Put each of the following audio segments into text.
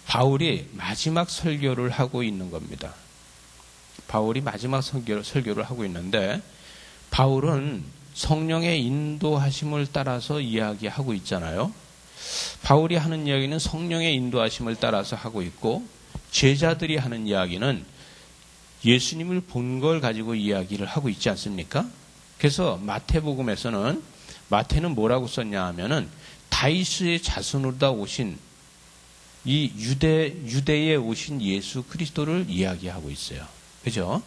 바울이 마지막 설교를 하고 있는 겁니다. 바울이 마지막 설교를 하고 있는데 바울은 성령의 인도하심을 따라서 이야기하고 있잖아요. 바울이 하는 이야기는 성령의 인도하심을 따라서 하고 있고 제자들이 하는 이야기는 예수님을 본 걸 가지고 이야기를 하고 있지 않습니까? 그래서 마태복음에서는 마태는 뭐라고 썼냐 하면은 다윗의 자손으로 오신 이 유대에 오신 예수 그리스도를 이야기하고 있어요. 그죠?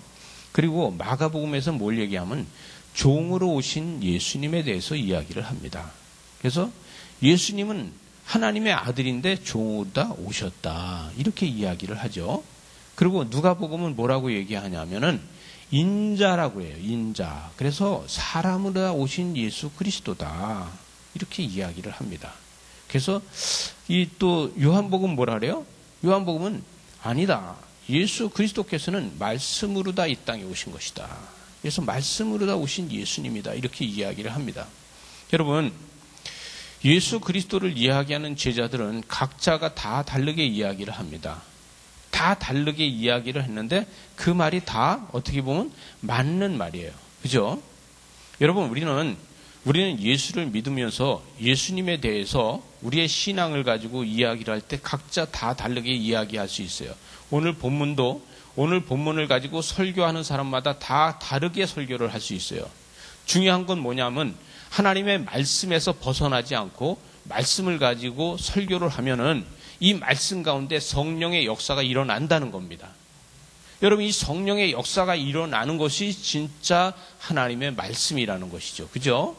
그리고 마가복음에서 뭘 얘기하면 종으로 오신 예수님에 대해서 이야기를 합니다. 그래서 예수님은 하나님의 아들인데 종으로 오셨다. 이렇게 이야기를 하죠. 그리고 누가복음은 뭐라고 얘기하냐면은 인자라고 해요. 인자. 그래서 사람으로 오신 예수 그리스도다. 이렇게 이야기를 합니다. 그래서 이 또 요한복음 뭐라 그래요? 요한복음은 아니다. 예수 그리스도께서는 말씀으로 다 이 땅에 오신 것이다. 그래서 말씀으로 다 오신 예수님이다. 이렇게 이야기를 합니다. 여러분, 예수 그리스도를 이야기하는 제자들은 각자가 다 다르게 이야기를 합니다. 다 다르게 이야기를 했는데 그 말이 다 어떻게 보면 맞는 말이에요. 그죠? 여러분, 우리는 예수를 믿으면서 예수님에 대해서 우리의 신앙을 가지고 이야기를 할 때 각자 다 다르게 이야기할 수 있어요. 오늘 본문을 가지고 설교하는 사람마다 다 다르게 설교를 할 수 있어요. 중요한 건 뭐냐면 하나님의 말씀에서 벗어나지 않고 말씀을 가지고 설교를 하면은 이 말씀 가운데 성령의 역사가 일어난다는 겁니다. 여러분, 이 성령의 역사가 일어나는 것이 진짜 하나님의 말씀이라는 것이죠. 그죠?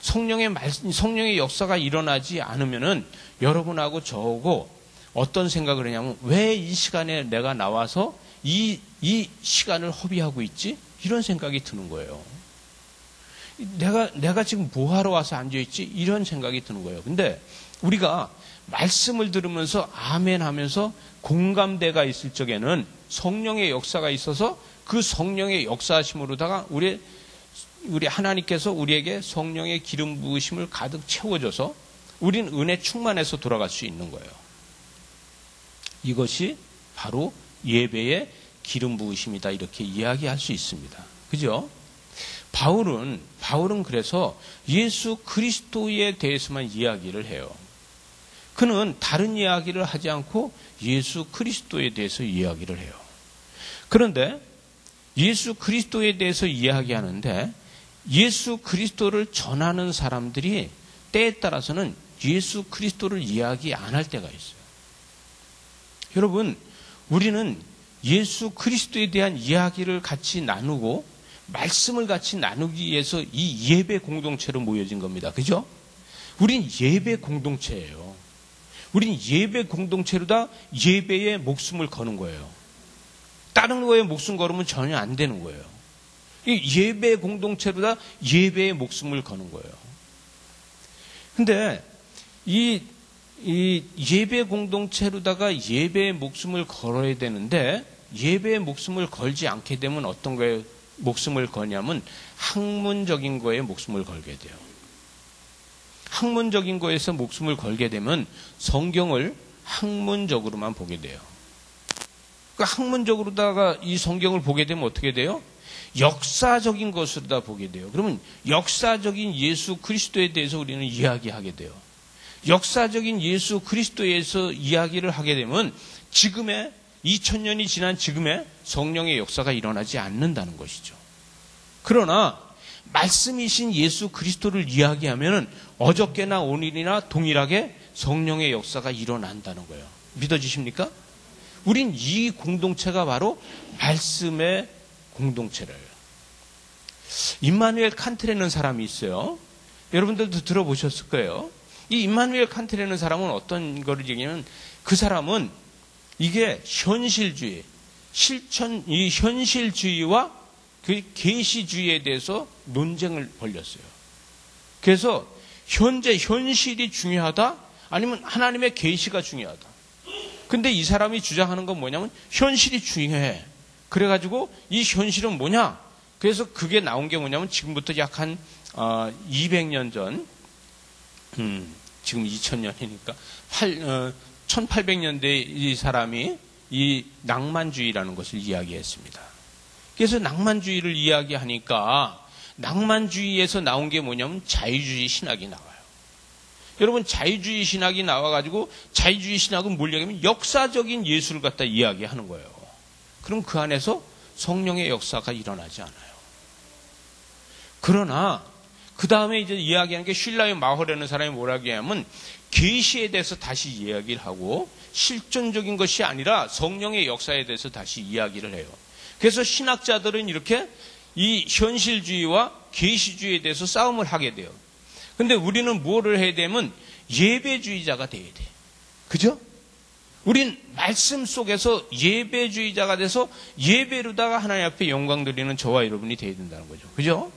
성령의 역사가 일어나지 않으면은 여러분하고 저하고 어떤 생각을 하냐면 왜 이 시간에 내가 나와서 이 시간을 허비하고 있지? 이런 생각이 드는 거예요. 내가 지금 뭐하러 와서 앉아있지? 이런 생각이 드는 거예요. 근데 우리가 말씀을 들으면서 아멘 하면서 공감대가 있을 적에는 성령의 역사가 있어서 그 성령의 역사하심으로다가 우리 하나님께서 우리에게 성령의 기름 부으심을 가득 채워줘서 우리는 은혜 충만해서 돌아갈 수 있는 거예요. 이것이 바로 예배의 기름 부으심이다. 이렇게 이야기할 수 있습니다. 그죠? 바울은 그래서 예수 그리스도에 대해서만 이야기를 해요. 그는 다른 이야기를 하지 않고 예수 그리스도에 대해서 이야기를 해요. 그런데 예수 그리스도에 대해서 이야기하는데 예수 그리스도를 전하는 사람들이 때에 따라서는 예수 그리스도를 이야기 안 할 때가 있어요. 여러분, 우리는 예수 그리스도에 대한 이야기를 같이 나누고 말씀을 같이 나누기 위해서 이 예배 공동체로 모여진 겁니다. 그죠? 우린 예배 공동체예요. 우린 예배 공동체로다 예배에 목숨을 거는 거예요. 다른 거에 목숨 걸으면 전혀 안 되는 거예요. 이 예배 공동체로다 예배에 목숨을 거는 거예요. 근데 이 예배 공동체로다가 예배에 목숨을 걸어야 되는데 예배에 목숨을 걸지 않게 되면 어떤 거에 목숨을 거냐면 학문적인 거에 목숨을 걸게 돼요. 학문적인 거에서 목숨을 걸게 되면 성경을 학문적으로만 보게 돼요. 그 학문적으로다가 이 성경을 보게 되면 어떻게 돼요? 역사적인 것으로 다 보게 돼요. 그러면 역사적인 예수 그리스도에 대해서 우리는 이야기하게 돼요. 역사적인 예수 그리스도에서 이야기를 하게 되면 지금의 2000년이 지난 지금의 성령의 역사가 일어나지 않는다는 것이죠. 그러나 말씀이신 예수 그리스도를 이야기하면 어저께나 오늘이나 동일하게 성령의 역사가 일어난다는 거예요. 믿어지십니까? 우린 이 공동체가 바로 말씀의 공동체래요. 임마누엘 칸트라는 사람이 있어요. 여러분들도 들어보셨을 거예요. 이 임마누엘 칸트라는 사람은 어떤 거를 얘기하면 그 사람은 이게 현실주의, 이 현실주의와 그 계시주의에 대해서 논쟁을 벌였어요. 그래서 현재 현실이 중요하다? 아니면 하나님의 계시가 중요하다? 근데 이 사람이 주장하는 건 뭐냐면 현실이 중요해. 그래가지고 이 현실은 뭐냐? 그래서 그게 나온 게 뭐냐면 지금부터 약 한 200년 전, 지금 2000년이니까 1800년대 이 사람이 이 낭만주의라는 것을 이야기했습니다. 그래서 낭만주의를 이야기하니까 낭만주의에서 나온 게 뭐냐면 자유주의 신학이 나와요. 여러분, 자유주의 신학이 나와가지고 자유주의 신학은 뭘 얘기하면 역사적인 예술을 갖다 이야기하는 거예요. 그럼 그 안에서 성령의 역사가 일어나지 않아요. 그러나 그 다음에 이제 이야기하는 게 쉴라의 마허라는 사람이 뭐라고 하냐면 계시에 대해서 다시 이야기를 하고 실존적인 것이 아니라 성령의 역사에 대해서 다시 이야기를 해요. 그래서 신학자들은 이렇게 이 현실주의와 계시주의에 대해서 싸움을 하게 돼요. 근데 우리는 뭐를 해야 되면 예배주의자가 돼야 돼. 그죠? 우린 말씀 속에서 예배주의자가 돼서 예배로다가 하나님 앞에 영광 드리는 저와 여러분이 돼야 된다는 거죠. 그죠?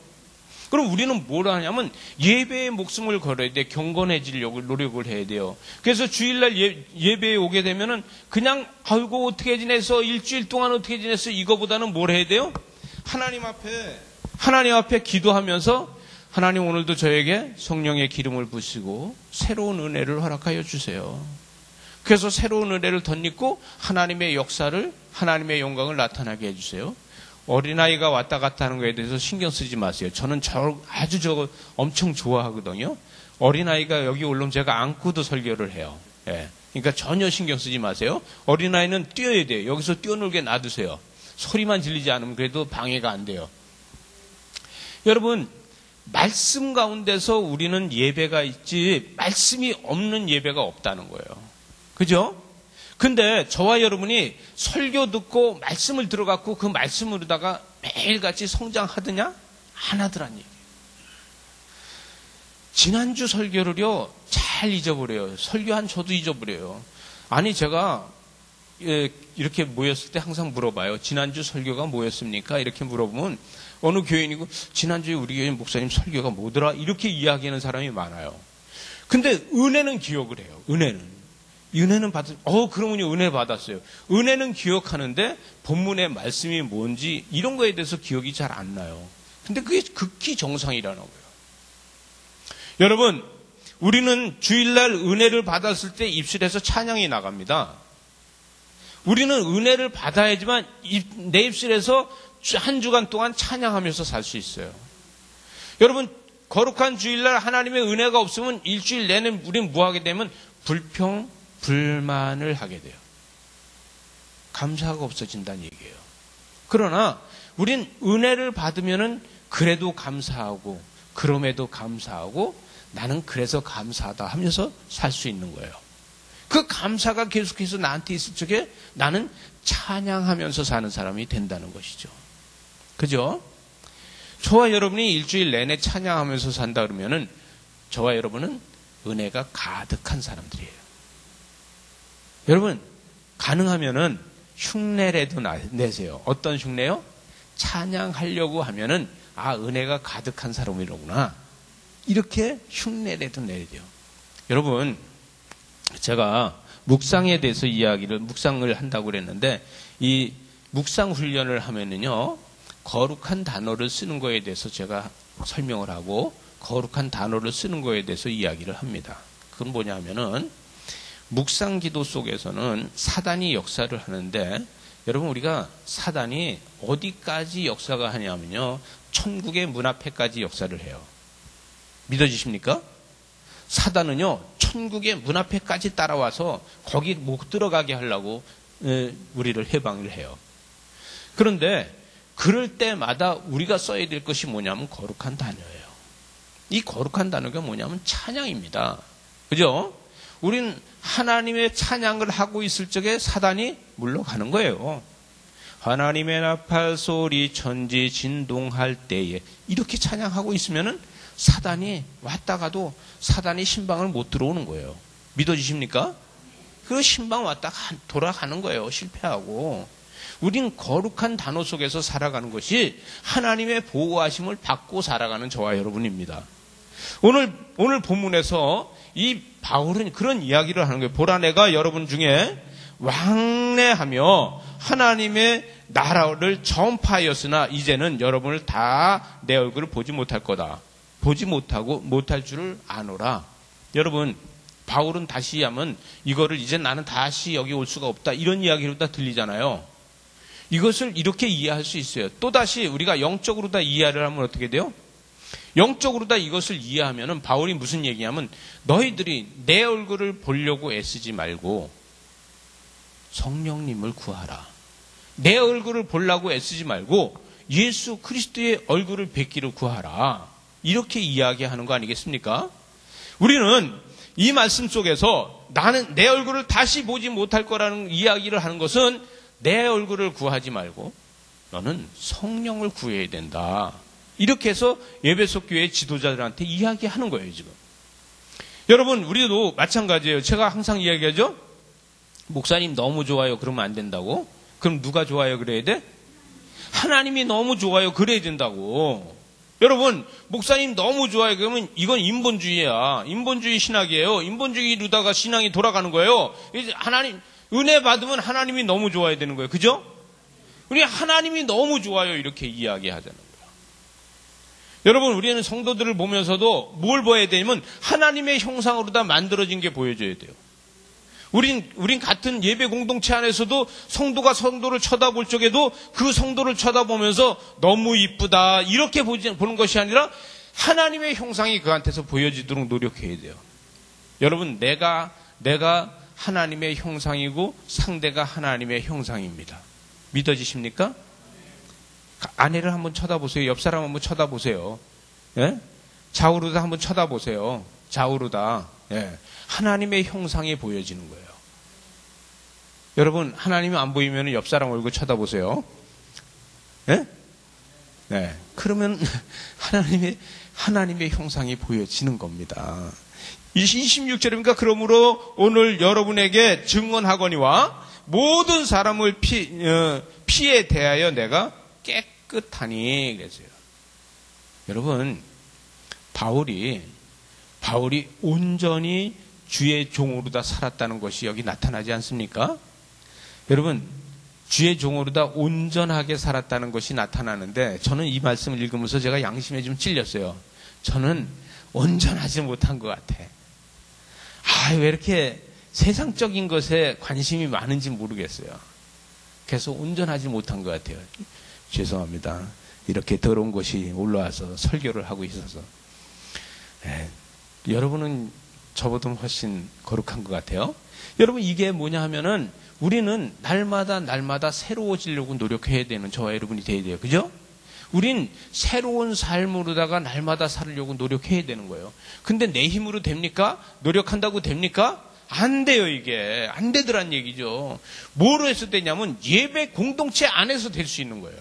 그럼 우리는 뭘 하냐면 예배에 목숨을 걸어야 돼. 경건해지려고 노력을 해야 돼요. 그래서 주일날 예배에 오게 되면은 그냥 아이고 어떻게 지냈어? 일주일 동안 어떻게 지냈어? 이거보다는 뭘 해야 돼요? 하나님 앞에 기도하면서 하나님 오늘도 저에게 성령의 기름을 부으시고 새로운 은혜를 허락하여 주세요. 그래서 새로운 은혜를 덧입고 하나님의 역사를, 하나님의 영광을 나타나게 해주세요. 어린아이가 왔다 갔다 하는 거에 대해서 신경 쓰지 마세요. 저는 아주 저거 엄청 좋아하거든요. 어린아이가 여기 올라오면 제가 안고도 설교를 해요. 예. 그러니까 전혀 신경 쓰지 마세요. 어린아이는 뛰어야 돼요. 여기서 뛰어놀게 놔두세요. 소리만 질리지 않으면 그래도 방해가 안 돼요. 여러분, 말씀 가운데서 우리는 예배가 있지 말씀이 없는 예배가 없다는 거예요. 그죠? 근데 저와 여러분이 설교 듣고 말씀을 들어갖고 그 말씀으로다가 매일같이 성장하느냐? 안 하더란 얘기예요. 지난주 설교를요, 잘 잊어버려요. 설교한 저도 잊어버려요. 아니, 제가 이렇게 모였을 때 항상 물어봐요. 지난주 설교가 뭐였습니까? 이렇게 물어보면 어느 교인이고 지난주에 우리 교인 목사님 설교가 뭐더라? 이렇게 이야기하는 사람이 많아요. 근데 은혜는 기억을 해요. 은혜는 그러면요, 은혜 받았어요. 은혜는 기억하는데 본문의 말씀이 뭔지 이런 거에 대해서 기억이 잘 안 나요. 근데 그게 극히 정상이라는 거예요. 여러분, 우리는 주일날 은혜를 받았을 때 입술에서 찬양이 나갑니다. 우리는 은혜를 받아야지만 내 입술에서 한 주간 동안 찬양하면서 살 수 있어요. 여러분, 거룩한 주일날 하나님의 은혜가 없으면 일주일 내내 우리는 뭐 하게 되면 불만을 하게 돼요. 감사가 없어진다는 얘기예요. 그러나 우린 은혜를 받으면은 그래도 감사하고 그럼에도 감사하고 나는 그래서 감사하다 하면서 살 수 있는 거예요. 그 감사가 계속해서 나한테 있을 적에 나는 찬양하면서 사는 사람이 된다는 것이죠. 그죠? 저와 여러분이 일주일 내내 찬양하면서 산다 그러면은 저와 여러분은 은혜가 가득한 사람들이에요. 여러분, 가능하면은 흉내라도 내세요. 어떤 흉내요? 찬양하려고 하면은 은혜가 가득한 사람이로구나. 이렇게 흉내라도 내야 돼요. 여러분, 제가 묵상에 대해서 묵상을 한다고 그랬는데 이 묵상 훈련을 하면은요, 거룩한 단어를 쓰는 거에 대해서 제가 설명을 하고 거룩한 단어를 쓰는 거에 대해서 이야기를 합니다. 그건 뭐냐 하면은 묵상 기도 속에서는 사단이 역사를 하는데 여러분, 우리가 사단이 어디까지 역사가 하냐면요, 천국의 문 앞에까지 역사를 해요. 믿어지십니까? 사단은요, 천국의 문 앞에까지 따라와서 거기 못 들어가게 하려고 우리를 해방을 해요. 그런데 그럴 때마다 우리가 써야 될 것이 뭐냐면 거룩한 단어예요. 이 거룩한 단어가 뭐냐면 찬양입니다. 그죠? 우린 하나님의 찬양을 하고 있을 적에 사단이 물러가는 거예요. 하나님의 나팔 소리 천지 진동할 때에 이렇게 찬양하고 있으면은 사단이 왔다가도 사단이 신방을 못 들어오는 거예요. 믿어지십니까? 그 신방 왔다가 돌아가는 거예요. 실패하고. 우린 거룩한 단어 속에서 살아가는 것이 하나님의 보호하심을 받고 살아가는 저와 여러분입니다. 오늘 본문에서 이 바울은 그런 이야기를 하는 거예요. 보라, 내가 여러분 중에 왕래하며 하나님의 나라를 전파하였으나 이제는 여러분을 다 내 얼굴을 보지 못할 거다. 보지 못할 줄을 아노라. 여러분, 바울은 다시 하면 이거를 이제 나는 다시 여기 올 수가 없다. 이런 이야기로 다 들리잖아요. 이것을 이렇게 이해할 수 있어요. 또다시 우리가 영적으로 다 이해를 하면 어떻게 돼요? 영적으로 다 이것을 이해하면은 바울이 무슨 얘기냐면 너희들이 내 얼굴을 보려고 애쓰지 말고 성령님을 구하라. 내 얼굴을 보려고 애쓰지 말고 예수 그리스도의 얼굴을 뵙기를 구하라. 이렇게 이야기하는 거 아니겠습니까? 우리는 이 말씀 속에서 나는 내 얼굴을 다시 보지 못할 거라는 이야기를 하는 것은 내 얼굴을 구하지 말고 너는 성령을 구해야 된다. 이렇게 해서 에베소 교회 지도자들한테 이야기하는 거예요, 지금. 여러분, 우리도 마찬가지예요. 제가 항상 이야기하죠? 목사님 너무 좋아요. 그러면 안 된다고. 그럼 누가 좋아요 그래야 돼? 하나님이 너무 좋아요. 그래야 된다고. 여러분, 목사님 너무 좋아요. 그러면 이건 인본주의야. 인본주의 신학이에요. 인본주의로다가 신앙이 돌아가는 거예요. 이제 하나님, 은혜 받으면 하나님이 너무 좋아야 되는 거예요. 그죠? 우리 하나님이 너무 좋아요. 이렇게 이야기하자는 거예요. 여러분, 우리는 성도들을 보면서도 뭘 보여야 되냐면 하나님의 형상으로 다 만들어진 게 보여줘야 돼요. 우린 같은 예배 공동체 안에서도 성도가 성도를 쳐다볼 적에도 그 성도를 쳐다보면서 너무 이쁘다 이렇게 보는 것이 아니라 하나님의 형상이 그한테서 보여지도록 노력해야 돼요. 여러분, 내가 하나님의 형상이고 상대가 하나님의 형상입니다. 믿어지십니까? 아내를 한번 쳐다보세요. 옆 사람 한번 쳐다보세요. 예? 좌우로다 한번 쳐다보세요. 좌우로다. 예. 하나님의 형상이 보여지는 거예요. 여러분, 하나님이 안 보이면 옆 사람 얼굴 쳐다보세요. 예? 네. 그러면 하나님의 형상이 보여지는 겁니다. 26절입니까? 그러므로 오늘 여러분에게 증언하거니와 모든 사람을 피에 대하여 내가 깨끗하니 그랬어요. 여러분, 바울이 온전히 주의 종으로 다 살았다는 것이 여기 나타나지 않습니까? 여러분, 주의 종으로 다 온전하게 살았다는 것이 나타나는데 저는 이 말씀을 읽으면서 제가 양심에 좀 찔렸어요. 저는 온전하지 못한 것 같아. 왜 이렇게 세상적인 것에 관심이 많은지 모르겠어요. 그래서 온전하지 못한 것 같아요. 죄송합니다. 이렇게 더러운 것이 올라와서 설교를 하고 있어서. 여러분은 저보다 훨씬 거룩한 것 같아요. 여러분, 이게 뭐냐 하면은 우리는 날마다 새로워지려고 노력해야 되는 저와 여러분이 돼야 돼요. 그죠? 우린 새로운 삶으로다가 날마다 살려고 노력해야 되는 거예요. 근데 내 힘으로 됩니까? 노력한다고 됩니까? 안 돼요, 이게. 안 되더란 얘기죠. 뭐로 해서 되냐면 예배 공동체 안에서 될 수 있는 거예요.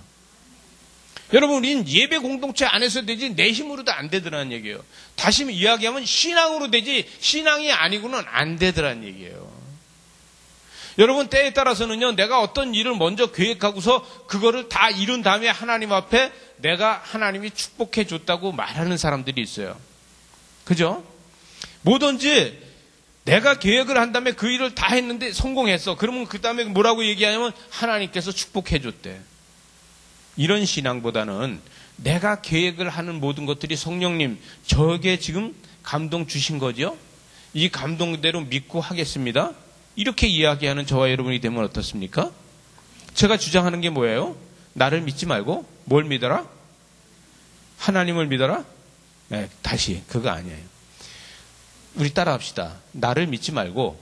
여러분, 우린 예배 공동체 안에서 되지 내 힘으로도 안 되더라는 얘기예요. 다시 이야기하면 신앙으로 되지 신앙이 아니고는 안 되더라는 얘기예요. 여러분, 때에 따라서는요, 내가 어떤 일을 먼저 계획하고서 그거를 다 이룬 다음에 하나님 앞에 내가 하나님이 축복해 줬다고 말하는 사람들이 있어요. 그죠? 뭐든지 내가 계획을 한 다음에 그 일을 다 했는데 성공했어. 그러면 그 다음에 뭐라고 얘기하냐면 하나님께서 축복해 줬대. 이런 신앙보다는 내가 계획을 하는 모든 것들이 성령님 저에게 지금 감동 주신 거죠? 이 감동대로 믿고 하겠습니다. 이렇게 이야기하는 저와 여러분이 되면 어떻습니까? 제가 주장하는 게 뭐예요? 나를 믿지 말고 뭘 믿어라? 하나님을 믿어라? 네, 다시 그거 아니에요. 우리 따라합시다. 나를 믿지 말고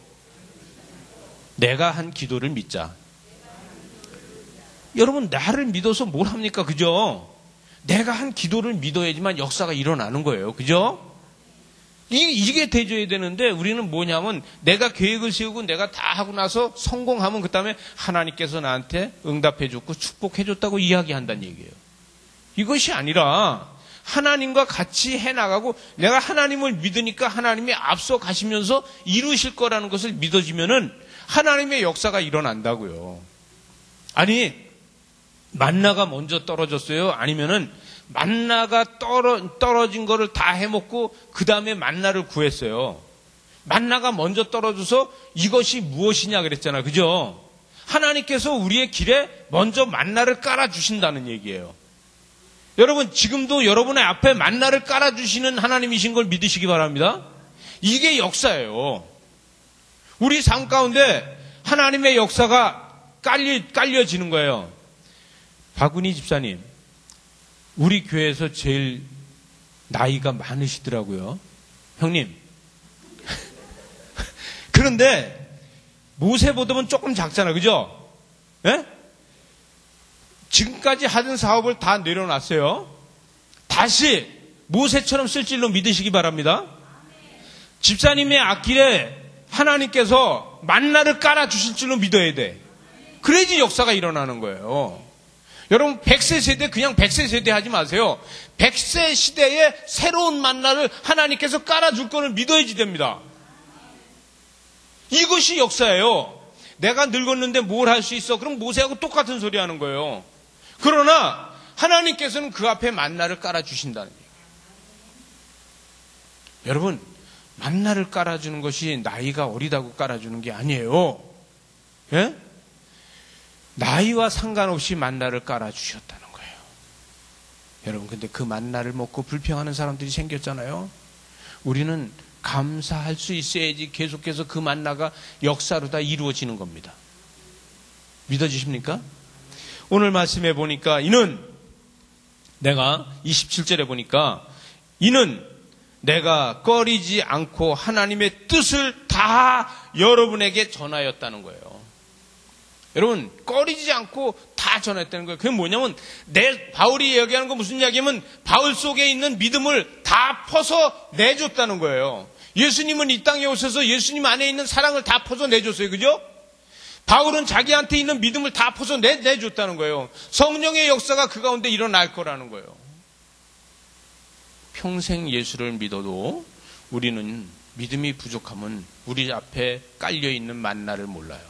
내가 한 기도를 믿자. 여러분, 나를 믿어서 뭘 합니까? 그죠? 내가 한 기도를 믿어야지만 역사가 일어나는 거예요. 그죠? 이게 되줘야 되는데 우리는 뭐냐면 내가 계획을 세우고 내가 다 하고 나서 성공하면 그 다음에 하나님께서 나한테 응답해 줬고 축복해 줬다고 이야기한다는 얘기예요. 이것이 아니라 하나님과 같이 해나가고 내가 하나님을 믿으니까 하나님이 앞서 가시면서 이루실 거라는 것을 믿어지면은 하나님의 역사가 일어난다고요. 아니, 만나가 먼저 떨어졌어요? 아니면은 만나가 떨어진 거를 다 해먹고 그 다음에 만나를 구했어요. 만나가 먼저 떨어져서 이것이 무엇이냐 그랬잖아. 그죠? 하나님께서 우리의 길에 먼저 만나를 깔아주신다는 얘기예요. 여러분, 지금도 여러분의 앞에 만나를 깔아주시는 하나님이신 걸 믿으시기 바랍니다. 이게 역사예요. 우리 삶 가운데 하나님의 역사가 깔려지는 거예요. 박은희 집사님, 우리 교회에서 제일 나이가 많으시더라고요. 형님. 그런데 모세보다는 조금 작잖아, 그죠? 예? 지금까지 하던 사업을 다 내려놨어요. 다시 모세처럼 쓸 줄로 믿으시기 바랍니다. 집사님의 앞길에 하나님께서 만나를 깔아주실 줄로 믿어야 돼. 그래야지 역사가 일어나는 거예요. 여러분 100세 세대 그냥 100세 세대 하지 마세요. 100세 시대에 새로운 만나를 하나님께서 깔아줄 거를 믿어야지 됩니다. 이것이 역사예요. 내가 늙었는데 뭘 할 수 있어? 그럼 모세하고 똑같은 소리 하는 거예요. 그러나 하나님께서는 그 앞에 만나를 깔아주신다는 얘기예요. 여러분, 만나를 깔아주는 것이 나이가 어리다고 깔아주는 게 아니에요. 예? 나이와 상관없이 만나를 깔아주셨다는 거예요. 여러분, 근데 그 만나를 먹고 불평하는 사람들이 생겼잖아요. 우리는 감사할 수 있어야지 계속해서 그 만나가 역사로 다 이루어지는 겁니다. 믿어지십니까? 오늘 말씀해 보니까 내가 27절에 보니까 이는 내가 꺼리지 않고 하나님의 뜻을 다 여러분에게 전하였다는 거예요. 여러분, 꺼리지 않고 다 전했다는 거예요. 그게 뭐냐면 바울이 얘기하는 건 무슨 이야기냐면 바울 속에 있는 믿음을 다 퍼서 내줬다는 거예요. 예수님은 이 땅에 오셔서 예수님 안에 있는 사랑을 다 퍼서 내줬어요. 그죠? 바울은 자기한테 있는 믿음을 다 퍼서 내줬다는 거예요. 성령의 역사가 그 가운데 일어날 거라는 거예요. 평생 예수를 믿어도 우리는 믿음이 부족하면 우리 앞에 깔려있는 만나를 몰라요.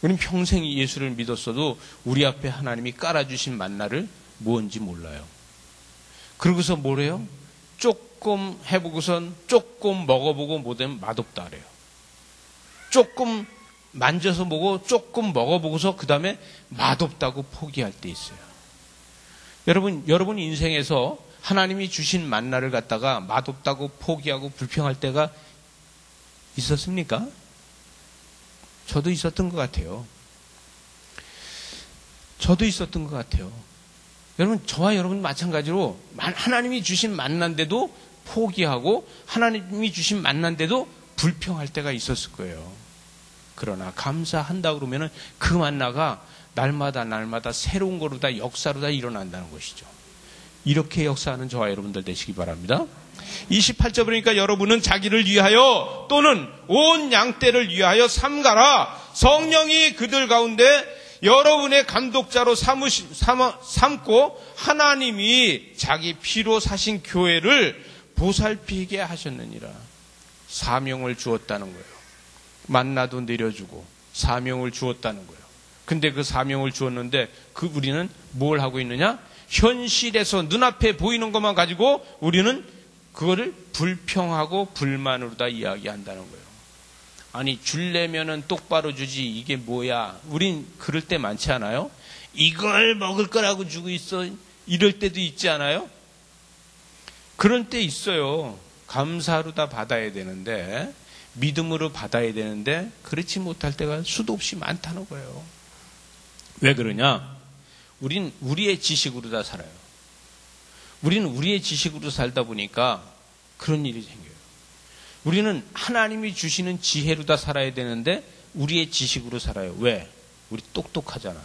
우리는 평생 예수를 믿었어도 우리 앞에 하나님이 깔아주신 만나를 뭔지 몰라요. 그러고서 뭐래요? 조금 해보고선 조금 먹어보고 뭐되면 맛없다 그래요. 조금 만져서 보고 조금 먹어보고서 그 다음에 맛없다고 포기할 때 있어요. 여러분 인생에서 하나님이 주신 만나를 갖다가 맛없다고 포기하고 불평할 때가 있었습니까? 저도 있었던 것 같아요. 여러분, 저와 여러분 마찬가지로 하나님이 주신 만난데도 포기하고 하나님이 주신 만난데도 불평할 때가 있었을 거예요. 그러나 감사한다 그러면은 그 만나가 날마다 새로운 거로 다 역사로 다 일어난다는 것이죠. 이렇게 역사하는 저와 여러분들 되시기 바랍니다. 28절 보니까 여러분은 자기를 위하여 또는 온 양떼를 위하여 삼가라. 성령이 그들 가운데 여러분의 감독자로 삼고 하나님이 자기 피로 사신 교회를 보살피게 하셨느니라. 사명을 주었다는 거예요. 만나도 내려주고 사명을 주었다는 거예요. 근데 그 사명을 주었는데 우리는 뭘 하고 있느냐? 현실에서 눈앞에 보이는 것만 가지고 우리는 그거를 불평하고 불만으로 다 이야기한다는 거예요. 아니, 줄려면은 똑바로 주지, 이게 뭐야? 우린 그럴 때 많지 않아요? 이걸 먹을 거라고 주고 있어. 이럴 때도 있지 않아요? 그런 때 있어요. 감사로 다 받아야 되는데, 믿음으로 받아야 되는데 그렇지 못할 때가 수도 없이 많다는 거예요. 왜 그러냐? 우린 우리의 지식으로 다 살아요. 우리는 우리의 지식으로 살다 보니까 그런 일이 생겨요. 우리는 하나님이 주시는 지혜로 다 살아야 되는데 우리의 지식으로 살아요. 왜? 우리 똑똑하잖아.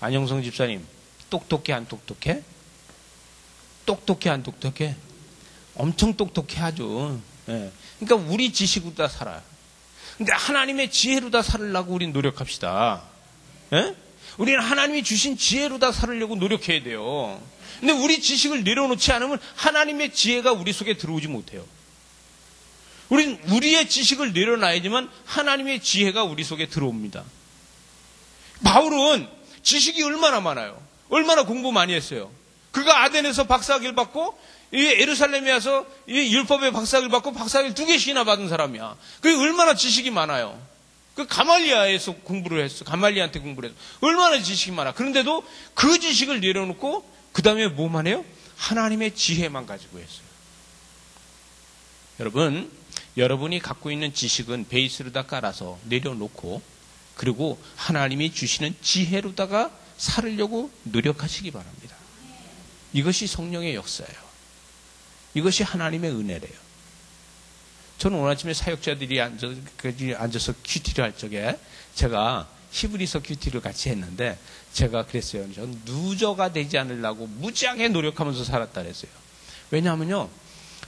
안영성 집사님, 똑똑해 안 똑똑해? 똑똑해 안 똑똑해? 엄청 똑똑해 하죠. 예. 그러니까 우리 지식으로 다 살아요. 근데 하나님의 지혜로 다 살으려고 우리는 노력합시다. 예? 우리는 하나님이 주신 지혜로 다 살으려고 노력해야 돼요. 근데 우리 지식을 내려놓지 않으면 하나님의 지혜가 우리 속에 들어오지 못해요. 우리는 우리의 지식을 내려놔야지만 하나님의 지혜가 우리 속에 들어옵니다. 바울은 지식이 얼마나 많아요. 얼마나 공부 많이 했어요. 그가 아덴에서 박사학위를 받고 예루살렘에 와서 율법의 박사학위를 받고 박사학위를 2개씩이나 받은 사람이야. 그게 얼마나 지식이 많아요. 그 가말리아에서 공부를 했어. 가말리아한테 공부를 했어. 얼마나 지식이 많아. 그런데도 그 지식을 내려놓고 그 다음에 뭐만 해요? 하나님의 지혜만 가지고 했어요. 여러분, 여러분이 갖고 있는 지식은 베이스로다 깔아서 내려놓고 그리고 하나님이 주시는 지혜로다가 살으려고 노력하시기 바랍니다. 이것이 성령의 역사예요. 이것이 하나님의 은혜래요. 저는 오늘 아침에 사역자들이 앉아서 큐티를 할 적에 제가 히브리서 큐티를 같이 했는데 제가 그랬어요. 전 누저가 되지 않으려고 무지하게 노력하면서 살았다 그랬어요. 왜냐하면요.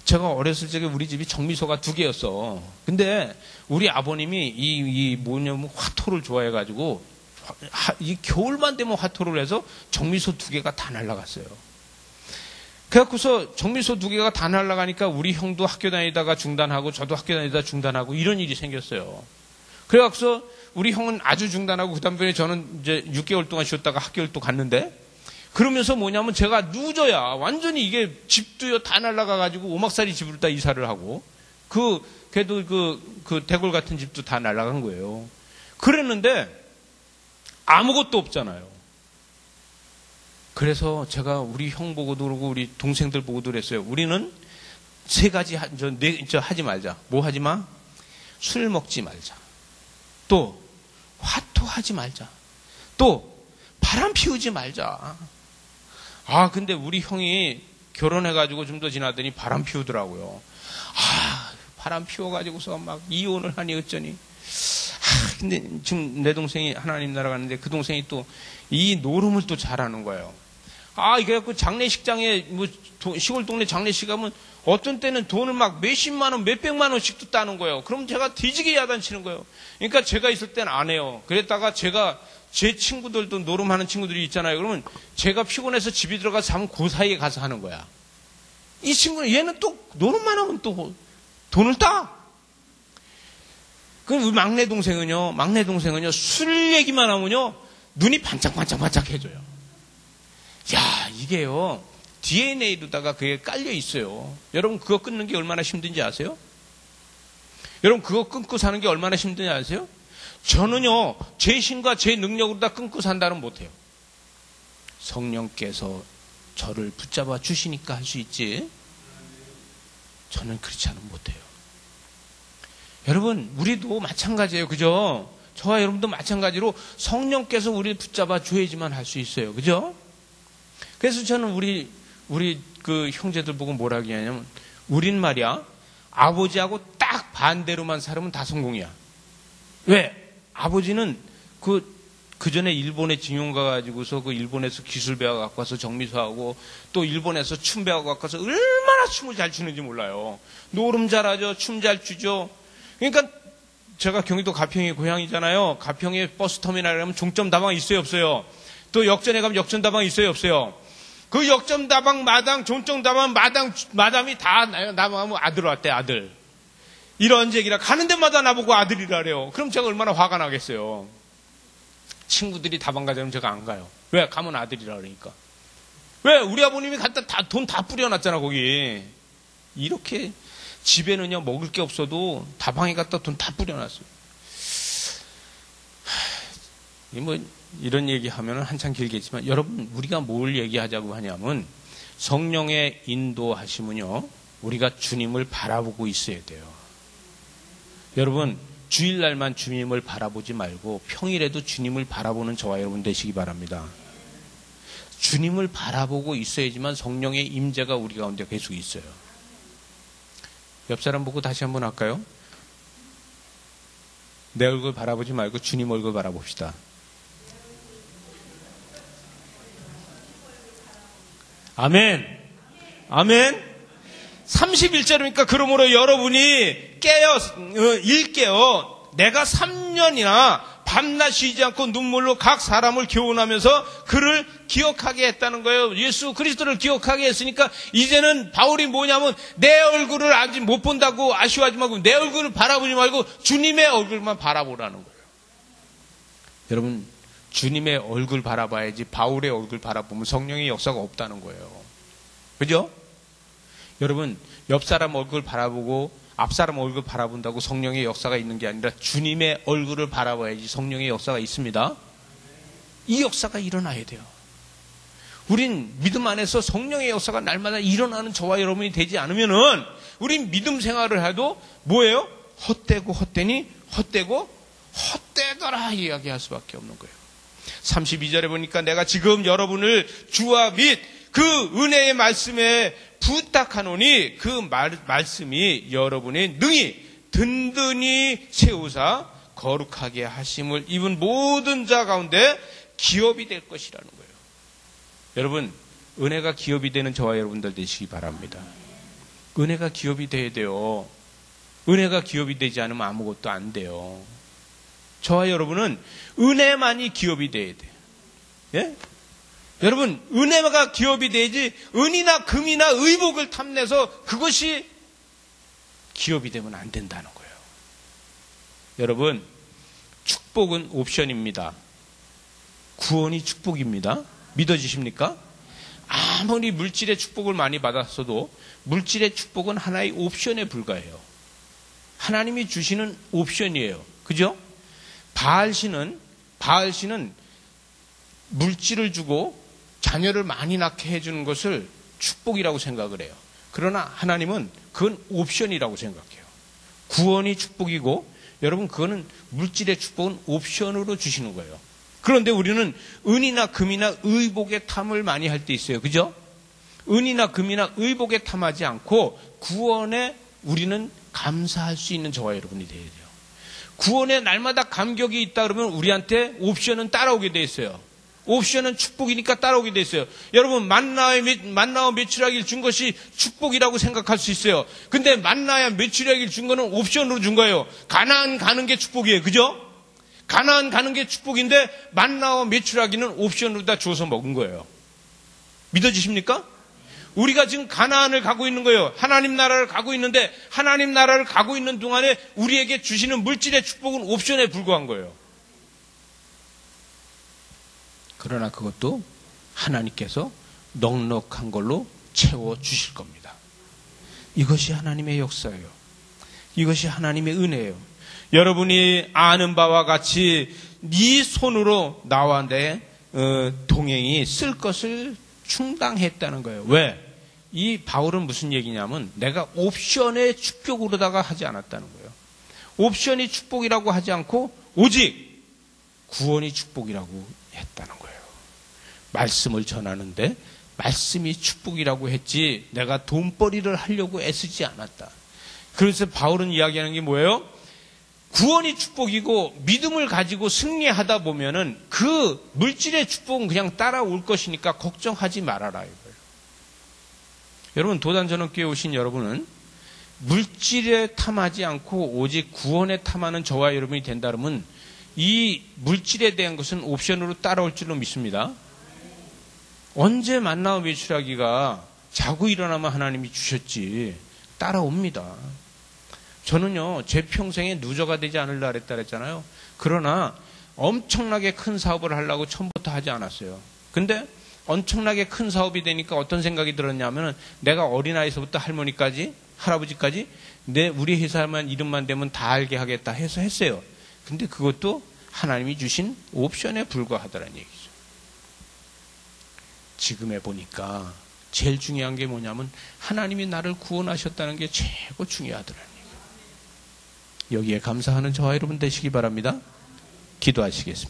제가 어렸을 적에 우리 집이 정미소가 2개였어. 근데 우리 아버님이 뭐냐면 화토를 좋아해가지고 이 겨울만 되면 화토를 해서 정미소 2개가 다 날아갔어요. 그래갖고서 정미소 2개가 다 날아가니까 우리 형도 학교 다니다가 중단하고 저도 학교 다니다가 중단하고 이런 일이 생겼어요. 그래갖고서 우리 형은 아주 중단하고 그 다음에 저는 이제 6개월 동안 쉬었다가 학교를 또 갔는데 그러면서 뭐냐면 제가 누저야. 완전히 이게 집도요 다 날아가가지고 오막살이 집으로 다 이사를 하고 그래도 그 대골 같은 집도 다 날아간 거예요. 그랬는데 아무것도 없잖아요. 그래서 제가 우리 형 보고도 그러고 우리 동생들 보고도 그랬어요. 우리는 3가지 하지 말자. 뭐 하지 마? 술 먹지 말자. 또 화토하지 말자. 또 바람 피우지 말자. 아 근데 우리 형이 결혼해가지고 좀 더 지나더니 바람 피우더라고요. 아 바람 피워가지고서 막 이혼을 하니 어쩌니. 근데 지금 내 동생이 하나님 나라 갔는데 그 동생이 또 이 노름을 또 잘하는 거예요. 그래갖고 장례식장에 뭐 시골 동네 장례식 가면 어떤 때는 돈을 막 몇십만 원, 몇백만 원씩도 따는 거예요. 그럼 제가 뒤지게 야단치는 거예요. 그러니까 제가 있을 때는 안 해요. 그랬다가 제 친구들도 노름하는 친구들이 있잖아요. 그러면 제가 피곤해서 집에 들어가서 자면 그 사이에 가서 하는 거야. 이 친구는 얘는 또 노름만 하면 또 돈을 따. 그럼 우리 막내 동생은요 술 얘기만 하면요 눈이 반짝반짝 해져요. 야 이게요 DNA로다가 그게 깔려 있어요. 여러분 그거 끊는 게 얼마나 힘든지 아세요? 여러분 그거 끊고 사는 게 얼마나 힘든지 아세요? 저는요 제 힘과 제 능력으로 다 끊고 산다는 못해요. 성령께서 저를 붙잡아 주시니까 할 수 있지 저는 그렇지 않으면 못해요. 여러분 우리도 마찬가지예요. 그죠? 저와 여러분도 마찬가지로 성령께서 우리를 붙잡아 줘야지만 할 수 있어요. 그죠? 그래서 저는 우리 그 형제들 보고 뭐라 하냐면 우린 말이야 아버지하고 딱 반대로만 살면 다 성공이야. 왜? 아버지는 그 전에 일본에 징용 가가지고서 그 일본에서 기술 배워 갖고 와서 정미소하고 또 일본에서 춤 배워 갖고 와서 얼마나 춤을 잘 추는지 몰라요. 노름 잘하죠. 춤 잘 추죠. 그러니까 제가 경기도 가평이 고향이잖아요. 가평에 버스터미널에 가면 종점다방 있어요 없어요? 또 역전에 가면 역전다방 있어요 없어요? 그 역전다방 마당 종점다방 마담이 다 나가면 아들 왔대 아들. 이런 얘기라 가는 데마다 나보고 아들이라 그래요. 그럼 제가 얼마나 화가 나겠어요. 친구들이 다방 가자면 제가 안 가요. 왜? 가면 아들이라 그러니까. 왜? 우리 아버님이 갖다 돈 다 뿌려놨잖아 거기. 이렇게 집에는요 먹을 게 없어도 다방에 갖다 돈 다 뿌려놨어요. 뭐 이런 얘기하면 한참 길겠지만 여러분 우리가 뭘 얘기하자고 하냐면 성령의 인도하심은요 우리가 주님을 바라보고 있어야 돼요. 여러분 주일날만 주님을 바라보지 말고 평일에도 주님을 바라보는 저와 여러분 되시기 바랍니다. 주님을 바라보고 있어야지만 성령의 임재가 우리 가운데 계속 있어요. 옆 사람 보고 다시 한번 할까요? 내 얼굴 바라보지 말고 주님 얼굴 바라봅시다. 아멘. 아멘. 31절이니까 그러므로 여러분이 일깨어 내가 3년이나 밤낮 쉬지 않고 눈물로 각 사람을 교훈하면서 그를 기억하게 했다는 거예요. 예수 그리스도를 기억하게 했으니까 이제는 바울이 뭐냐면 내 얼굴을 아직 못 본다고 아쉬워하지 말고 내 얼굴을 바라보지 말고 주님의 얼굴만 바라보라는 거예요. 여러분 주님의 얼굴 바라봐야지 바울의 얼굴 바라보면 성령의 역사가 없다는 거예요. 그죠? 여러분 옆 사람 얼굴 바라보고 앞 사람 얼굴 바라본다고 성령의 역사가 있는 게 아니라 주님의 얼굴을 바라봐야지 성령의 역사가 있습니다. 이 역사가 일어나야 돼요. 우린 믿음 안에서 성령의 역사가 날마다 일어나는 저와 여러분이 되지 않으면은 우린 믿음 생활을 해도 뭐예요? 헛되고 헛되니 헛되고 헛되더라 이야기할 수밖에 없는 거예요. 32절에 보니까 내가 지금 여러분을 주와 및 그 은혜의 말씀에 부탁하노니 그 말씀이 여러분의 능히 든든히 세우사 거룩하게 하심을 입은 모든 자 가운데 기업이 될 것이라는 거예요. 여러분, 은혜가 기업이 되는 저와 여러분들 되시기 바랍니다. 은혜가 기업이 돼야 돼요. 은혜가 기업이 되지 않으면 아무것도 안 돼요. 저와 여러분은 은혜만이 기업이 돼야 돼요. 예? 여러분, 은혜가 기업이 돼야지 은이나 금이나 의복을 탐내서 그것이 기업이 되면 안 된다는 거예요. 여러분, 축복은 옵션입니다. 구원이 축복입니다. 믿어지십니까? 아무리 물질의 축복을 많이 받았어도 물질의 축복은 하나의 옵션에 불과해요. 하나님이 주시는 옵션이에요. 그죠? 바알신은 물질을 주고 자녀를 많이 낳게 해주는 것을 축복이라고 생각을 해요. 그러나 하나님은 그건 옵션이라고 생각해요. 구원이 축복이고 여러분 그거는 물질의 축복은 옵션으로 주시는 거예요. 그런데 우리는 은이나 금이나 의복의 탐을 많이 할 때 있어요. 그죠? 은이나 금이나 의복에 탐하지 않고 구원에 우리는 감사할 수 있는 저와 여러분이 되어야 돼요. 구원에 날마다 감격이 있다 그러면 우리한테 옵션은 따라오게 돼 있어요. 옵션은 축복이니까 따라오게 돼 있어요. 여러분 만나와 메추라기를 준 것이 축복이라고 생각할 수 있어요. 근데 만나야 메추라기를 준 거는 옵션으로 준 거예요. 가나안 가는 게 축복이에요. 그죠? 가나안 가는 게 축복인데 만나와 메추라기는 옵션으로 다 주어서 먹은 거예요. 믿어지십니까? 우리가 지금 가나안을 가고 있는 거예요. 하나님 나라를 가고 있는데 하나님 나라를 가고 있는 동안에 우리에게 주시는 물질의 축복은 옵션에 불과한 거예요. 그러나 그것도 하나님께서 넉넉한 걸로 채워주실 겁니다. 이것이 하나님의 역사예요. 이것이 하나님의 은혜예요. 여러분이 아는 바와 같이 네 손으로 나와 내 동행이 쓸 것을 충당했다는 거예요. 왜? 이 바울은 무슨 얘기냐면 내가 옵션의 축복으로다가 하지 않았다는 거예요. 옵션이 축복이라고 하지 않고 오직 구원이 축복이라고 했다는 거예요. 말씀을 전하는데 말씀이 축복이라고 했지 내가 돈벌이를 하려고 애쓰지 않았다. 그래서 바울은 이야기하는 게 뭐예요? 구원이 축복이고 믿음을 가지고 승리하다 보면은 그 물질의 축복은 그냥 따라올 것이니까 걱정하지 말아라 이거예요. 여러분 도단전원교회 오신 여러분은 물질에 탐하지 않고 오직 구원에 탐하는 저와 여러분이 된다 그러면 이 물질에 대한 것은 옵션으로 따라올 줄로 믿습니다. 언제 만나와 메추라기가 자고 일어나면 하나님이 주셨지 따라옵니다. 저는요 제 평생에 누저가 되지 않으려 그랬잖아요. 그러나 엄청나게 큰 사업을 하려고 처음부터 하지 않았어요. 근데 엄청나게 큰 사업이 되니까 어떤 생각이 들었냐면 내가 어린아이서부터 할머니까지 할아버지까지 우리 회사만 이름만 되면 다 알게 하겠다 해서 했어요. 근데 그것도 하나님이 주신 옵션에 불과하다는 얘기죠. 지금에 보니까 제일 중요한 게 뭐냐면 하나님이 나를 구원하셨다는 게 최고 중요하더라는 얘기예요. 여기에 감사하는 저와 여러분 되시기 바랍니다. 기도하시겠습니다.